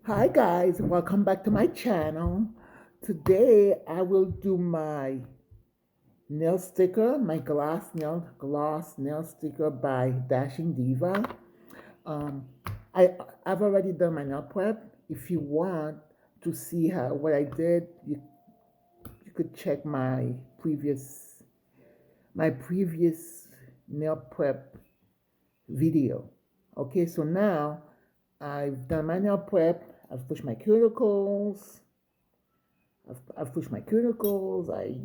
Hi guys, welcome back to my channel. Today I will do my nail sticker, my gloss nail sticker by Dashing Diva. Um, I I've already done my nail prep. If you want to see how what I did, you could check my previous nail prep video. Okay, so now I've done my nail prep. I've pushed my cuticles. I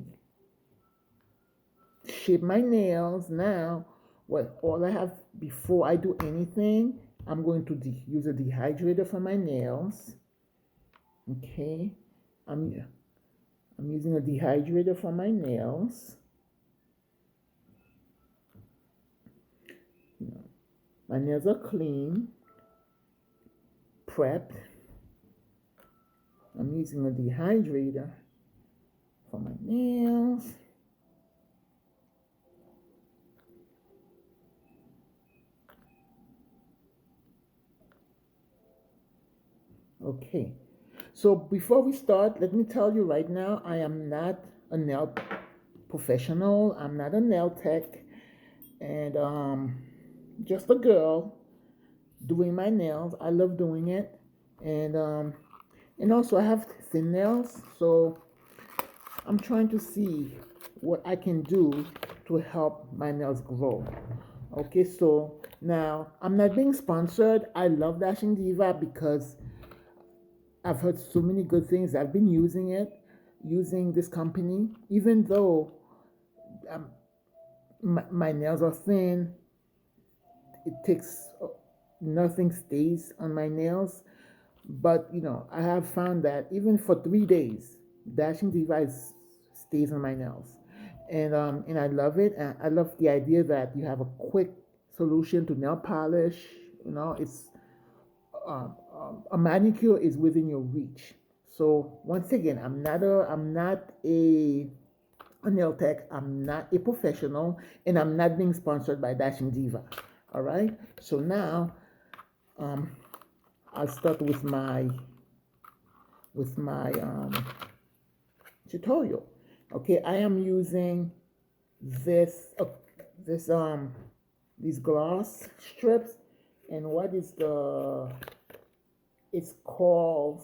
shape my nails. Now, what all I have before I do anything, I'm going to use a dehydrator for my nails. Okay, I'm I'm using a dehydrator for my nails. My nails are clean, prepped. I'm using a dehydrator for my nails. Okay, so before we start, let me tell you right now, I am not a nail professional. I'm not a nail tech, and just a girl doing my nails. I love doing it, and also I have thin nails, so I'm trying to see what I can do to help my nails grow. Okay, so now I'm not being sponsored. I love Dashing Diva because I've heard so many good things. I've been using this company, even though um, my nails are thin. It takes nothing stays on my nails, but I have found that even for 3 days, Dashing Device stays on my nails, and I love it. And I love the idea that you have a quick solution to nail polish. It's a manicure is within your reach. So once again, I'm not a nail tech. I'm not a professional, and I'm not being sponsored by Dashing Diva. All right. So now, um, I'll start with my tutorial. Okay, I am using this this these gloss strips, and what is the it's called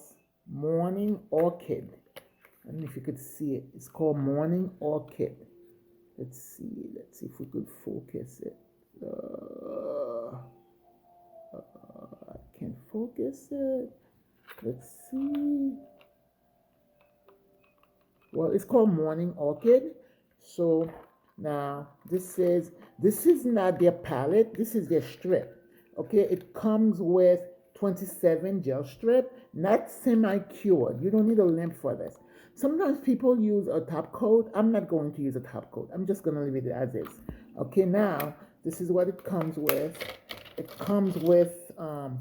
Morning Orchid. I don't know if you could see it. It's called Morning Orchid. Let's see if we could focus it. I can't focus it. Let's see. Well, it's called Morning Orchid. So now this is not their palette. This is their strip. Okay, it comes with 27 gel strip, not semi-cured. You don't need a lamp for this. Sometimes people use a top coat. I'm not going to use a top coat. I'm just going to leave it as is. Okay, now this is what it comes with. It comes with a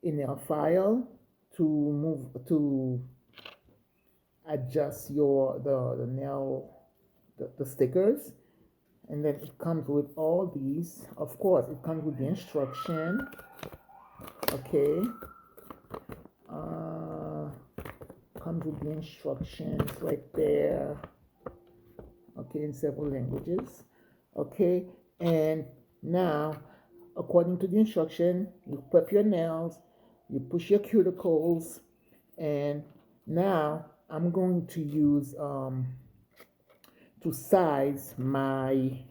nail file to adjust the nail the stickers, and then it comes with all these. Of course, it comes with the instruction. Okay, uh, comes with the instructions right there. Okay, in several languages. Okay, and now according to the instruction, you prep your nails, you push your cuticles, and now I'm going to use to size my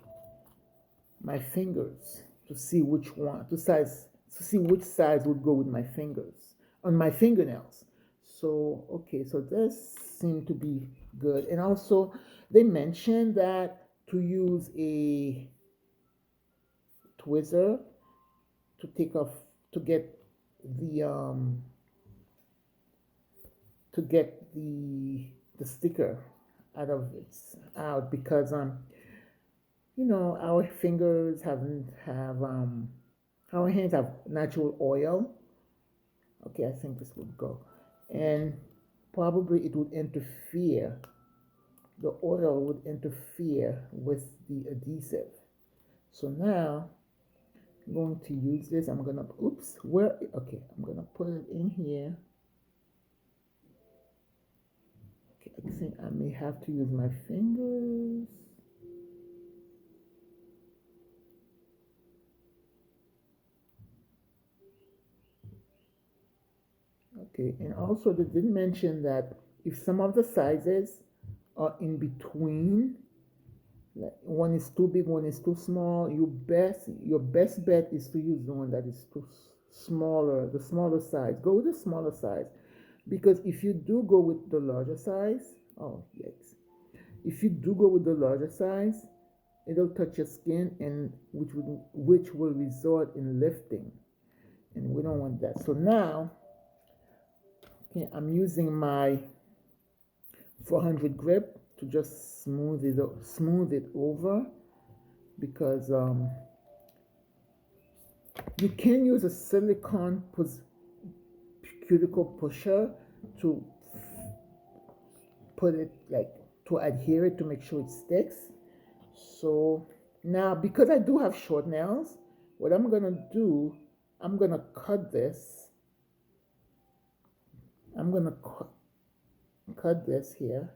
fingers to see which size would go with my fingers on my fingernails. So okay, so this seemed to be good. And also they mentioned that to use a tweezer to take off to get the the sticker out because our fingers have our hands have natural oil. Okay, I think this would go, and probably it would interfere. The oil would interfere with the adhesive. So now I'm going to use this. I'm gonna oops where okay I'm gonna put it in here. Okay, I think I may have to use my fingers. Okay, and also they did mention that if some of the sizes are in between, like one is too big, one is too small, your best bet is to use the one that is too smaller, the smaller size. Go with the smaller size, because if you do go with the larger size, oh yikes! If you do go with the larger size, it'll touch your skin, and which will result in lifting, and we don't want that. So now, okay, I'm using my 400 grip to just smooth it over, because you can use a silicone cuticle pusher to put it, like, to adhere it, to make sure it sticks. So now, because I do have short nails, what I'm gonna do, I'm gonna cut this. I'm gonna cut this here.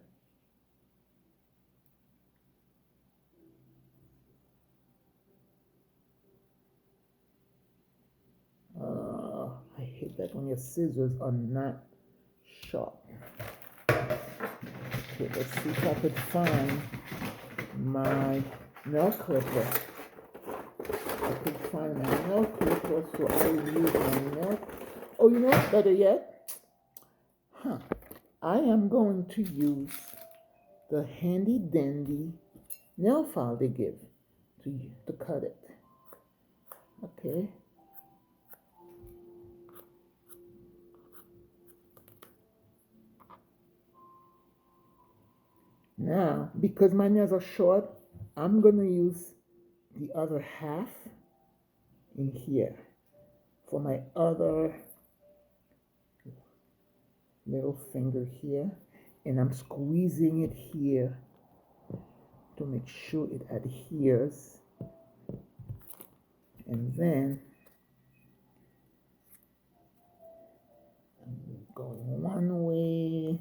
I hate that when your scissors are not sharp. Okay, let's see if I could find my nail clipper. I could find my nail clipper, so I will use my nail. Oh, you know what? Better yet, I am going to use the handy dandy nail file they give to cut it. Okay. Now, because my nails are short, I'm going to use the other half in here for my other little finger here, and I'm squeezing it here to make sure it adheres, and then I'm going one way,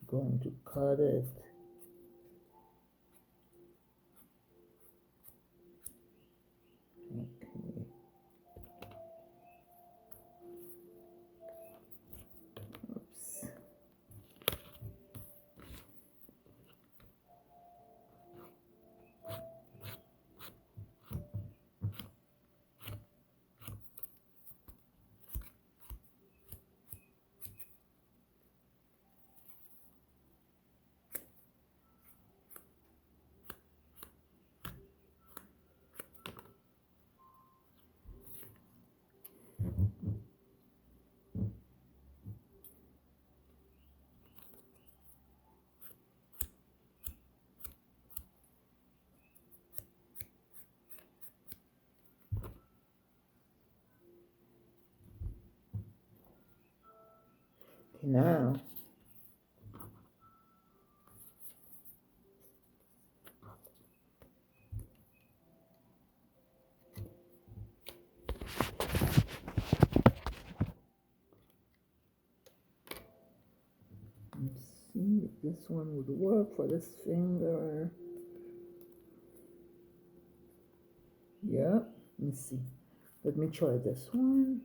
going to cut it. Okay. Oops. Now, let's see if this one would work for this finger. Yeah, let me see. Let me try this one.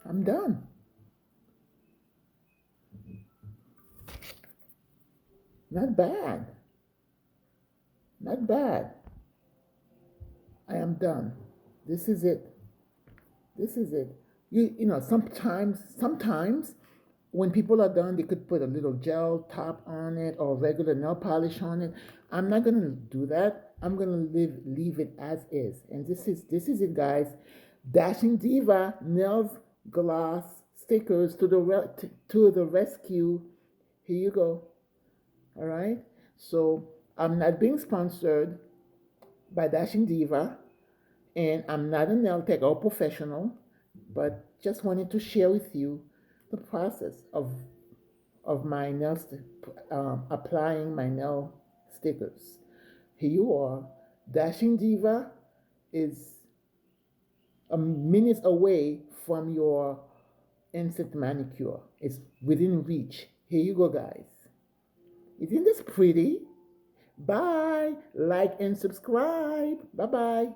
I'm done. Not bad. Not bad. I am done. This is it. This is it. You know, sometimes when people are done, they could put a little gel top on it or regular nail polish on it. I'm not gonna do that. I'm gonna leave it as is. And this is it, guys. Dashing Diva nails gloss stickers to the rescue. Here you go. All right. So I'm not being sponsored by Dashing Diva, and I'm not a nail tech or professional, but just wanted to share with you the process of my applying my nail stickers. Here you are. Dashing Diva is a minute away from your instant manicure. It's within reach. Here you go, guys. Isn't this pretty? Bye. Like and subscribe. Bye bye.